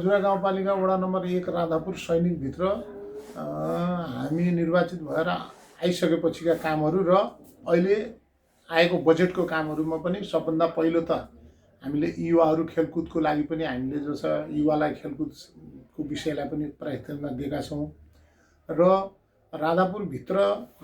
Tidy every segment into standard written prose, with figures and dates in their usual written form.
जुरा गाउँपालिका वडा नम्बर 1 राधापुर सैनिकभित्र हामी निर्वाचित भएर आइसकेपछिका कामहरू र अहिले आएको बजेटको कामहरूमा पनि सबभन्दा पहिलो त हामीले युवाहरू खेलकुदको लागि पनि हामीले जो छ युवालाई खेलकुदको विषयलाई पनि प्राथमिकता दिएका छौँ र राधापुरभित्र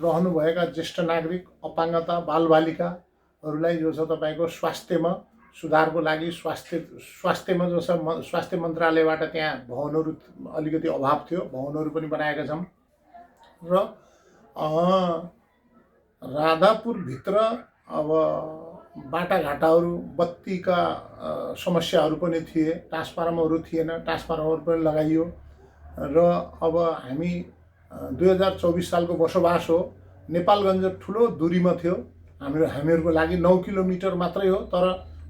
रहनुभएका ज्येष्ठ नागरिक अपाङ्गता बालबालिकाहरूलाई जो छ तपाईँको स्वास्थ्यमा सुधारको लागि स्वास्थ्यमा जो छ स्वास्थ्य मन्त्रालयबाट त्यहाँ भवनहरू अलिकति अभाव थियो, भवनहरू पनि बनाएका छौँ र राधापुरभित्र अब बाटाघाटाहरू बत्तीका समस्याहरू पनि थिए, ट्रान्सफर्मरहरू थिएन, ट्रान्सफर्मर पनि लगाइयो र अब हामी 2024 सालको बसोबास हो। नेपालगञ्ज ठुलो दूरीमा थियो, हामीहरूको लागि 9 किलोमिटर मात्रै हो, तर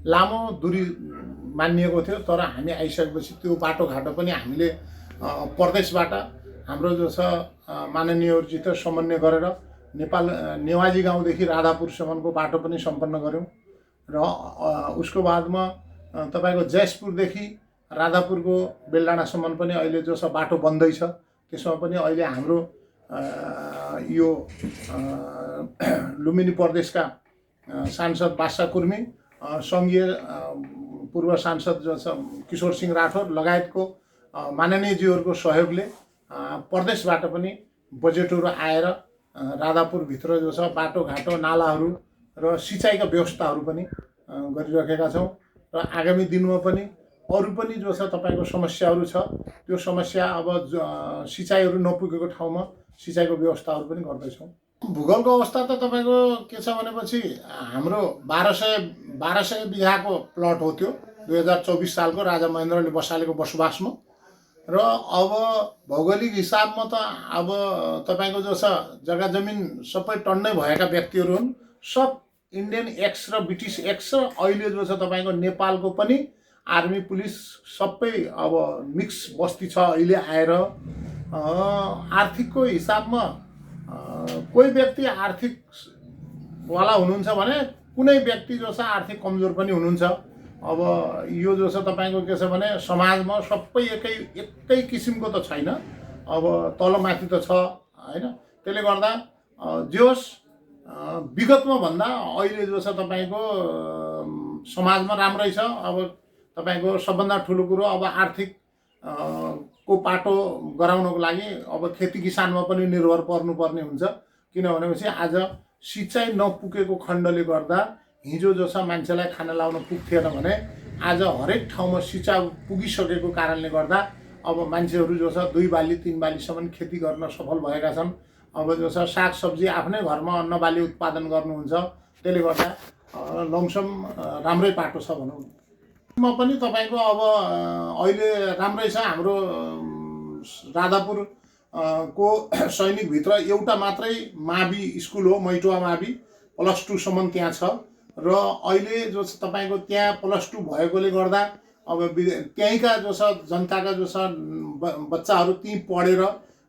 लामो दूरी मानिएको थियो। तर हामी आइसकेपछि त्यो बाटोघाटो पनि हामीले प्रदेशबाट हाम्रो जो छ माननीयहरूसित समन्वय गरेर नेपाल नेवाजी गाउँदेखि राधापुरसम्मको बाटो पनि सम्पन्न गऱ्यौँ र उसको बादमा तपाईँको जयसपुरदेखि राधापुरको बेलडाँडासम्म पनि अहिले जो छ बाटो बन्दैछ। त्यसमा पनि अहिले हाम्रो यो लुम्बिनी प्रदेशका सांसद बादशाह कुर्मी, सङ्घीय पूर्व सांसद जो छ किशोर सिंह राठौर लगायतको माननीयज्यूहरूको सहयोगले प्रदेशबाट पनि बजेटहरू आएर राधापुरभित्र जो छ बाटोघाटो नालाहरू र सिँचाइका व्यवस्थाहरू पनि गरिराखेका छौँ र आगामी दिनमा पनि अरू पनि जो छ तपाईँको समस्याहरू छ त्यो समस्या अब सिँचाइहरू नपुगेको ठाउँमा सिँचाइको व्यवस्थाहरू पनि गर्दैछौँ। भूगोलको अवस्था त तपाईँको के छ भनेपछि हाम्रो 1200 बिघाको प्लट हो त्यो 2024 सालको राजा महेन्द्रले बसालेको बसोबासमा र अब भौगोलिक हिसाबमा त अब तपाईँको जो छ जग्गा जमिन सबै टन्नै भएका व्यक्तिहरू हुन्। सब इन्डियन एक्स र ब्रिटिस एक्स र अहिले जो छ तपाईँको नेपालको पनि आर्मी पुलिस सबै अब मिक्स बस्ती छ अहिले आएर। आर्थिकको हिसाबमा कोही व्यक्ति आर्थिकवाला हुनुहुन्छ भने कुनै व्यक्ति जो छ आर्थिक कमजोर पनि हुनुहुन्छ। अब यो जो छ तपाईँको के छ भने समाजमा सबै एकै किसिमको त छैन, अब तलमाथि त छ हैन। त्यसले गर्दा जे होस् विगतमा भन्दा अहिले जो छ तपाईँको समाजमा राम्रै छ। अब तपाईँको सबभन्दा ठुलो कुरो अब आर्थिक को पाटो गराउनको लागि अब खेती किसानमा पनि निर्भर पर्नुपर्ने हुन्छ। किनभनेपछि आज सिँचाइ नपुगेको खण्डले गर्दा हिजो जो छ मान्छेलाई खाना लाउन पुग्थेन भने आज हरेक ठाउँमा सिँचाइ पुगिसकेको कारणले गर्दा अब मान्छेहरू जो छ 2 बाली 3 बालीसम्म खेती गर्न सफल भएका छन्। अब जो छ सागसब्जी आफ्नै घरमा अन्नबाली उत्पादन गर्नुहुन्छ। त्यसले गर्दा लमसम राम्रै पाटो छ भनौँ। म पनि तपाईँको अब अहिले राम्रै छ। हाम्रो राधापुर को सैनिकभित्र एउटा मात्रै मावि स्कुल हो, मैटुवा मावि +2 सम्म त्यहाँ छ र अहिले जो छ तपाईँको त्यहाँ +2 भएकोले गर्दा अब त्यहीँका जो छ जनताका जो छ बच्चाहरू त्यहीँ पढेर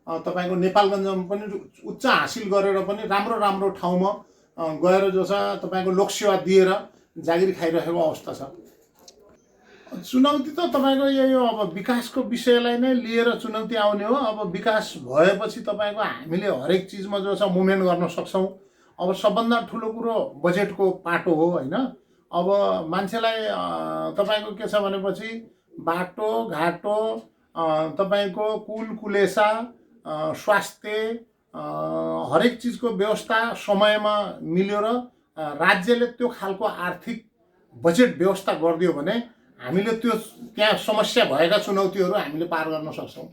तपाईँको नेपालगञ्जमा पनि उच्च हासिल गरेर पनि राम्रो ठाउँमा गएर जो छ तपाईँको लोकसेवा दिएर जागिर खाइरहेको अवस्था छ। चुनौती त तपाईँको यही हो, अब विकासको विषयलाई नै लिएर चुनौती आउने हो। अब विकास भएपछि तपाईँको हामीले हरेक चिजमा जो छ मुभमेन्ट गर्न सक्छौँ। अब सबभन्दा ठुलो कुरो बजेटको पाटो हो हैन। अब मान्छेलाई तपाईँको के छ भनेपछि बाटोघाटो तपाईँको कुलकुलेसा स्वास्थ्य हरेक चिजको व्यवस्था समयमा मिल्यो र राज्यले त्यो खालको आर्थिक बजेट व्यवस्था गरिदियो भने हामीले त्यो त्यहाँ समस्या भएका चुनौतीहरू हामीले पार गर्न सक्छौँ।